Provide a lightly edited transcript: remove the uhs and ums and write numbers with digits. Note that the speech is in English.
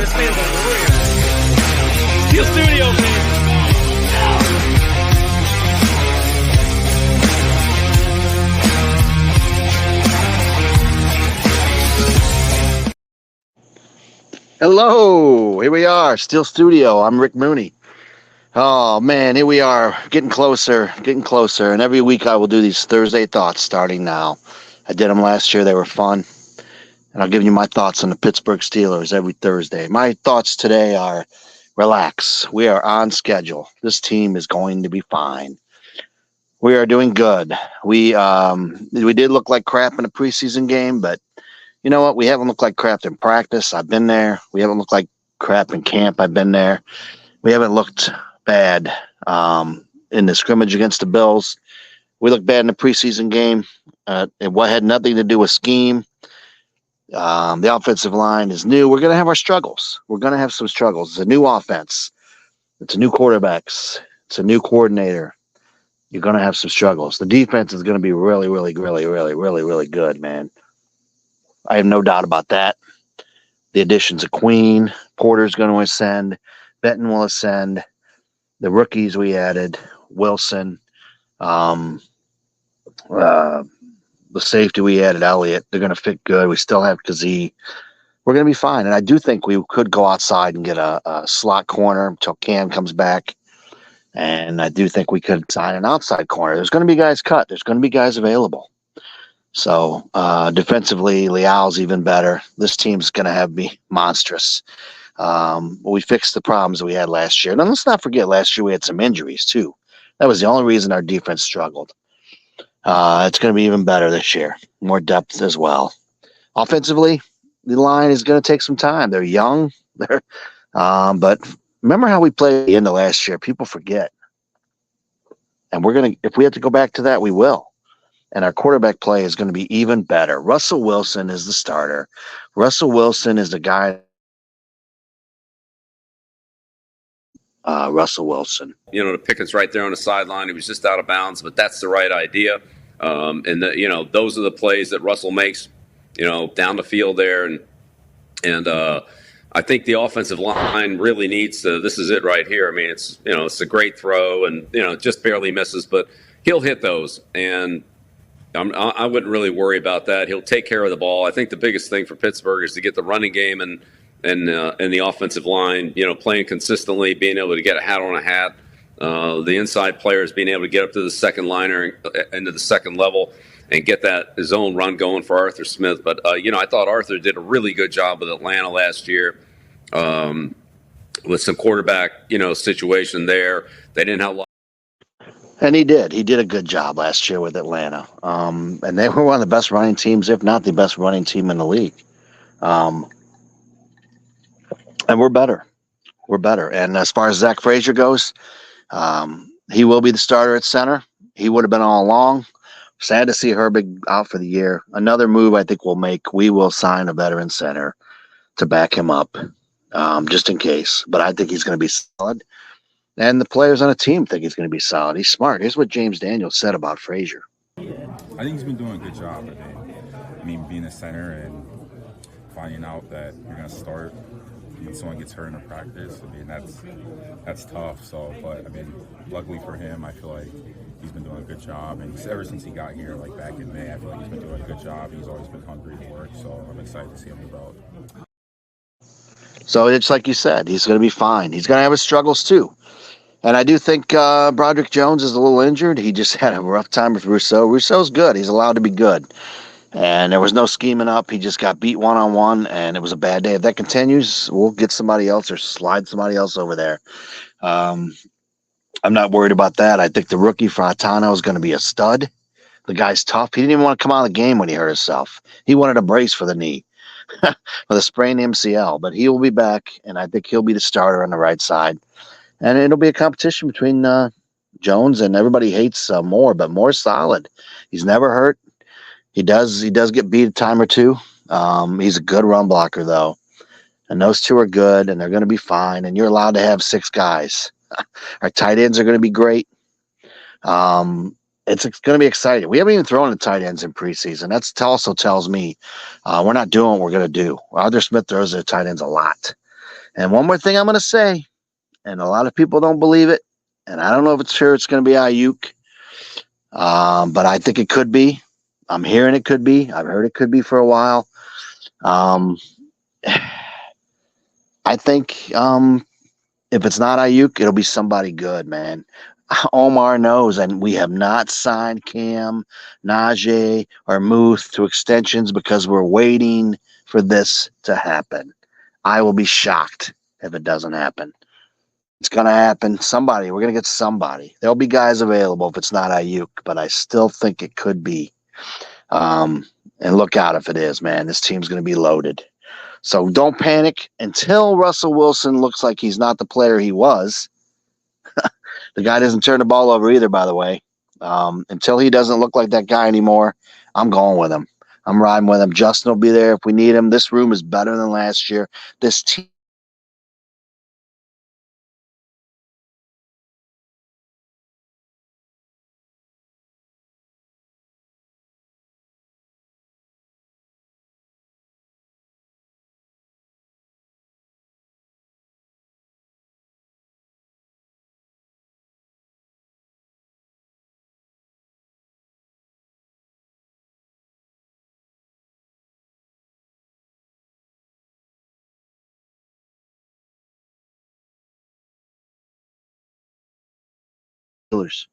Steelers fans are real. Steel Studio, baby. Hello, here we are, Steel Studio. I'm Rick Mooney. Oh man, here we are, getting closer. And every week I will do these Thursday thoughts starting now. I did them last year, they were fun. And I'll give you my thoughts on the Pittsburgh Steelers every Thursday. My thoughts today are relax. We are on schedule. This team is going to be fine. We are doing good. We did look like crap in a preseason game, but you know what? We haven't looked like crap in practice. I've been there. We haven't looked like crap in camp. I've been there. We haven't looked bad in the scrimmage against the Bills. We looked bad in the preseason game. It had nothing to do with scheme. The offensive line is new. We're going to have our struggles. We're going to have some struggles. It's a new offense. It's a new quarterbacks. It's a new coordinator. You're going to have some struggles. The defense is going to be really, really, really, really, really, really good, man. I have no doubt about that. The additions of Queen, Porter's going to ascend, Benton will ascend. The rookies we added, Wilson, the safety we added, Elliott, they're going to fit good. We still have Kazee. We're going to be fine. And I do think we could go outside and get a slot corner until Cam comes back. And I do think we could sign an outside corner. There's going to be guys cut. There's going to be guys available. So defensively, Leal's even better. This team's going to be monstrous. We fixed the problems that we had last year. And let's not forget, last year we had some injuries too. That was the only reason our defense struggled. It's going to be even better this year. More depth as well. Offensively, the line is going to take some time. They're young. But remember how we played at the end of last year? People forget. And if we have to go back to that, we will. And our quarterback play is going to be even better. Russell Wilson is the starter. Russell Wilson is the guy. Russell Wilson. You know, the Pickett's right there on the sideline. He was just out of bounds, but that's the right idea. Those are the plays that Russell makes, down the field there. And I think the offensive line really needs to, this is it right here. I mean, it's a great throw and, just barely misses, but he'll hit those. And I wouldn't really worry about that. He'll take care of the ball. I think the biggest thing for Pittsburgh is to get the running game and the offensive line, playing consistently, being able to get a hat on a hat. The inside players being able to get up to the second liner into the second level and get his own run going for Arthur Smith. But, I thought Arthur did a really good job with Atlanta last year with some quarterback, situation there. They didn't have a lot. And he did. He did a good job last year with Atlanta. And they were one of the best running teams, if not the best running team in the league. And we're better. We're better. And as far as Zach Frazier goes, he will be the starter at center. He would have been all along. Sad to see Herbig out for the year. Another move I think we'll make, we will sign a veteran center to back him up, just in case. But I think he's going to be solid. And the players on the team think he's going to be solid. He's smart. Here's what James Daniels said about Frazier. I think he's been doing a good job. I mean, being a center and finding out that you're going to start when someone gets hurt in a practice. I mean, that's tough. So, but I mean, luckily for him, I feel like he's been doing a good job. And ever since he got here, like back in May, I feel like he's been doing a good job. He's always been hungry to work. So I'm excited to see him develop. So it's like you said, he's going to be fine. He's going to have his struggles too. And I do think Broderick Jones is a little injured. He just had a rough time with Rousseau. Rousseau's good. He's allowed to be good. And there was no scheming up. He just got beat one-on-one, and it was a bad day. If that continues, we'll get somebody else or slide somebody else over there. I'm not worried about that. I think the rookie Fratano is going to be a stud. The guy's tough. He didn't even want to come out of the game when he hurt himself. He wanted a brace for the knee, for the sprained MCL. But he will be back, and I think he'll be the starter on the right side. And it'll be a competition between Jones and everybody hates Moore, but Moore's solid. He's never hurt. He does get beat a time or two. He's a good run blocker, though. And those two are good, and they're going to be fine. And you're allowed to have 6 guys. Our tight ends are going to be great. It's going to be exciting. We haven't even thrown the tight ends in preseason. That also tells me we're not doing what we're going to do. Arthur Smith throws their tight ends a lot. And one more thing I'm going to say, and a lot of people don't believe it, and I don't know if it's sure it's going to be Ayuk, but I think it could be. I'm hearing it could be. I've heard it could be for a while. Um, I think if it's not Ayuk, it'll be somebody good, man. Omar knows, and we have not signed Cam, Najee, or Muth to extensions because we're waiting for this to happen. I will be shocked if it doesn't happen. It's going to happen. Somebody, we're going to get somebody. There'll be guys available if it's not Ayuk, but I still think it could be. And look out if it is, man. This team's going to be loaded. So don't panic until Russell Wilson looks like he's not the player he was. The guy doesn't turn the ball over either, by the way. Until he doesn't look like that guy anymore, I'm going with him. I'm riding with him. Justin will be there if we need him. This room is better than last year. This team. Steelers.